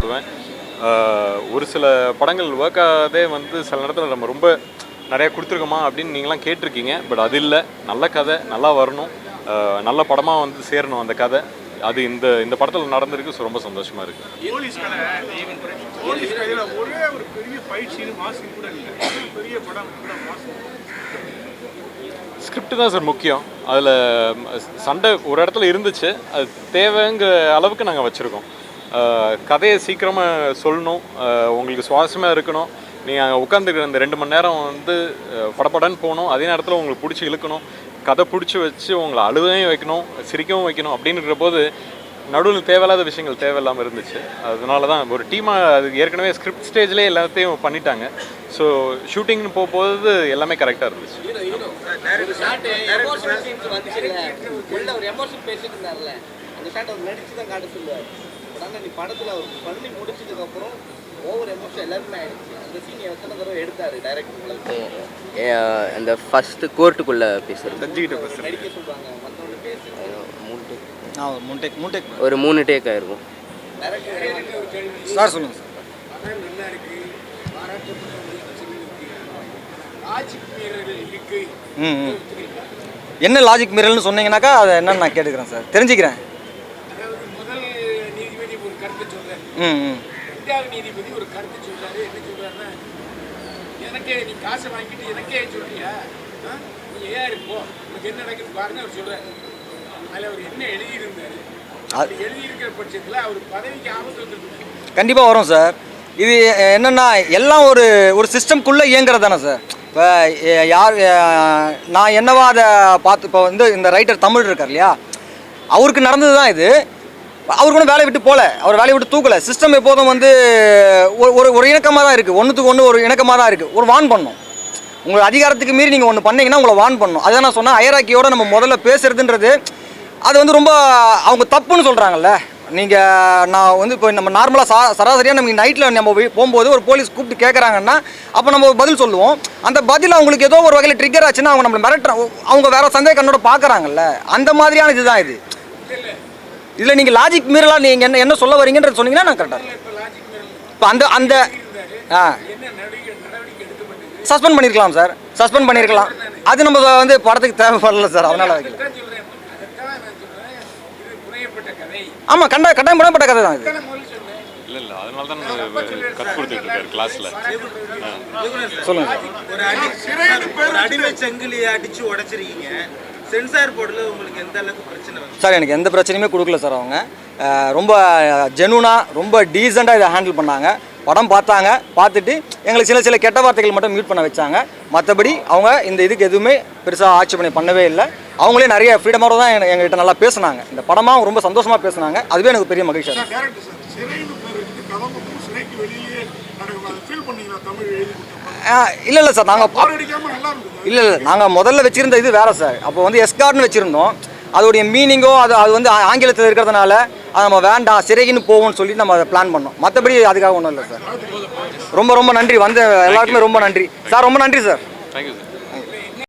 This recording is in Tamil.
போடுவேன். ஒரு சில படங்கள் ஒர்க் ஆகாதே வந்து சில நேரத்தில் நம்ம ரொம்ப நிறையா கொடுத்துருக்கோமா அப்படின்னு நீங்களாம் கேட்டிருக்கீங்க. பட் அது இல்லை, நல்ல கதை நல்லா வரணும், நல்ல படமாக வந்து சேரணும் அந்த கதை. அது இந்த படத்தில் நடந்திருக்கு. ரொம்ப சந்தோஷமாக இருக்குது. ஒரே ஒரு பெரிய ஃபைட் சீன் மாசிங் கூட இல்லை, பெரிய படம் ஸ்கிரிப்ட் தான் சார் முக்கியம். அதில் சண்டை ஒரு இடத்துல இருந்துச்சு, அது தேவைங்கிற அளவுக்கு நாங்கள் வச்சுருக்கோம். கதையை சீக்கிரமாக சொல்லணும், உங்களுக்கு சுவாரஸ்யமாக இருக்கணும். நீங்கள் அங்கே உட்காந்துருக்கிற இந்த 2 மணி நேரம் வந்து படப்படன்னு போகணும், அதே நேரத்தில் உங்களுக்கு பிடிச்சி இழுக்கணும், கதை பிடிச்சி வச்சு உங்களை அழுவையும் வைக்கணும், சிரிக்கவும் வைக்கணும். அப்படின்ற போது நடுவில் தேவையில்லாத விஷயங்கள் தேவையில்லாமல் இருந்துச்சு. அதனால தான் ஒரு டீமாக அது ஏற்கனவே ஸ்கிரிப்ட் ஸ்டேஜ்லேயே எல்லாத்தையும் பண்ணிட்டாங்க. ஸோ ஷூட்டிங்னு போகும்போது எல்லாமே கரெக்டாக இருந்துச்சு. படத்தில் அவர் பண்ணி முடிச்சதுக்கப்புறம் ஓவர் எமோஷன் எல்லாருமே ஆயிடுச்சு. அந்த சீன் எத்தனை தடவை எடுத்தார் டைரக்டர்? அந்த ஃபஸ்ட்டு கோர்ட்டுக்குள்ளே பேசுகிறது நடிக்க சொல்கிறாங்க, மற்றவங்க பேசுகிறது ஒரு 3 டேக் ஆயிருக்கும். சார் சொல்லுங்கள் சார். நல்லா இருக்கு, என்ன லாஜிக் மீறல்னு சொன்னீங்கன்னாக்கா அதை என்னன்னு நான் கேட்டுக்கிறேன் சார், தெரிஞ்சுக்கிறேன். முதல் நீதிபதி ஒரு கருத்து சொல்றாரு, ரெண்டாவது நீதிபதி ஒரு கருத்து சொல்றாரு. என்ன சொல்றாருன்னா, எனக்கே நீ காசை வாங்கிட்டு எனக்கே சொல்றியா, நீ ஏன் இருப்போ, உனக்கு என்ன நடக்குது பாருங்க அவர் சொல்றாரு. அதில் அவர் என்ன எழுதியிருந்தாரு, அது எழுதியிருக்கிற பட்சத்தில் அவர் பதவிக்கு ஆபத்து வந்துருக்கு. கண்டிப்பாக வரும் சார். இது என்னென்னா எல்லாம் ஒரு சிஸ்டம்குள்ளே இயங்குறது தானே சார். இப்போ யார் நான் என்னவா அதை பார்த்து இப்போ வந்து இந்த ரைட்டர் தமிழ் இருக்கார் இல்லையா, அவருக்கு நடந்தது தான் இது. அவருக்கு ஒன்றும் வேலையை விட்டு போகல, அவர் வேலையை விட்டு தூக்கலை. சிஸ்டம் எப்போதும் வந்து ஒரு இணக்கமாக தான் இருக்குது, ஒன்றுத்துக்கு ஒன்று ஒரு இணக்கமாக தான் இருக்குது. ஒரு வான் பண்ணணும், உங்கள் அதிகாரத்துக்கு மீறி நீங்கள் ஒன்று பண்ணீங்கன்னா உங்களை வான் பண்ணணும். அதை நான் சொன்னேன், ஹையரார்க்கியோட நம்ம முதல்ல பேசுறதுன்றது அது வந்து ரொம்ப அவங்க தப்புன்னு சொல்கிறாங்கல்ல. நான் வந்து இப்போ நம்ம நார்மலாக சராசரியாக நம்ம நைட்டில் நம்ம போகும்போது ஒரு போலீஸ் கூப்பிட்டு கேட்குறாங்கன்னா அப்போ நம்ம ஒரு பதில் சொல்லுவோம். அந்த பதில் அவங்களுக்கு ஏதோ ஒரு வகையில் ட்ரிகர் ஆச்சுன்னா அவங்க நம்மளை அவங்க வேறு சந்தேக கண்ணோட பார்க்குறாங்கல்ல. அந்த மாதிரியான இதுதான் இது. இதில் நீங்கள் லாஜிக் மீறலாம், நீங்கள் என்ன சொல்ல வரீங்கன்றது சொன்னீங்கன்னா நான் கரெக்டாக இப்போ அந்த சஸ்பெண்ட் பண்ணியிருக்கலாம் சார், சஸ்பெண்ட் பண்ணியிருக்கலாம். அது நம்ம வந்து படத்துக்கு தேவைப்படல சார், அதனால் வைக்கல. ஆமாம், கட்டாயம் புனையப்பட்ட கதை தான் இது. இல்லை அதனால தான் கற்றுக் கொடுத்துட்டு இருக்காரு கிளாஸில். சொல்லுங்கள். ஒரு அடிமை சங்கிலியை அடித்து உடைச்சிருக்கீங்க, சென்சார் போர்டில் உங்களுக்கு எந்த அளவுக்கு பிரச்சனை சார்? எனக்கு எந்த பிரச்சனையுமே கொடுக்கல சார். அவங்க ரொம்ப ஜெனுனாக ரொம்ப டீசெண்டாக இதை ஹேண்டில் பண்ணாங்க. படம் பார்த்தாங்க, பார்த்துட்டு எங்களுக்கு சில கெட்ட வார்த்தைகள் மட்டும் மியூட் பண்ண வச்சாங்க. மற்றபடி அவங்க இந்த இதுக்கு எதுவுமே பெருசாக ஆட்சேபனை பண்ணவே இல்லை. அவங்களே நிறைய ஃப்ரீடமோட தான் எங்ககிட்ட நல்லா பேசுனாங்க. இந்த படமாக ரொம்ப சந்தோஷமாக பேசுனாங்க. அதுவே எனக்கு பெரிய மகிழ்ச்சி. இல்லை சார், நாங்கள் முதல்ல வச்சுருந்த இது வேறு சார். அப்போ வந்து எஸ்கார்ட்னு வச்சுருந்தோம். அதோடைய மீனிங்கோ அது வந்து ஆங்கிலத்தில் இருக்கிறதுனால அது நம்ம வேண்டாம், சிறைக்குன்னு போவோம்னு சொல்லி நம்ம அதை பிளான் பண்ணோம். மற்றபடி அதுக்காக ஒன்றும் இல்லை சார். ரொம்ப நன்றி, வந்த எல்லாருக்குமே ரொம்ப நன்றி சார். ரொம்ப நன்றி சார். Thank you sir.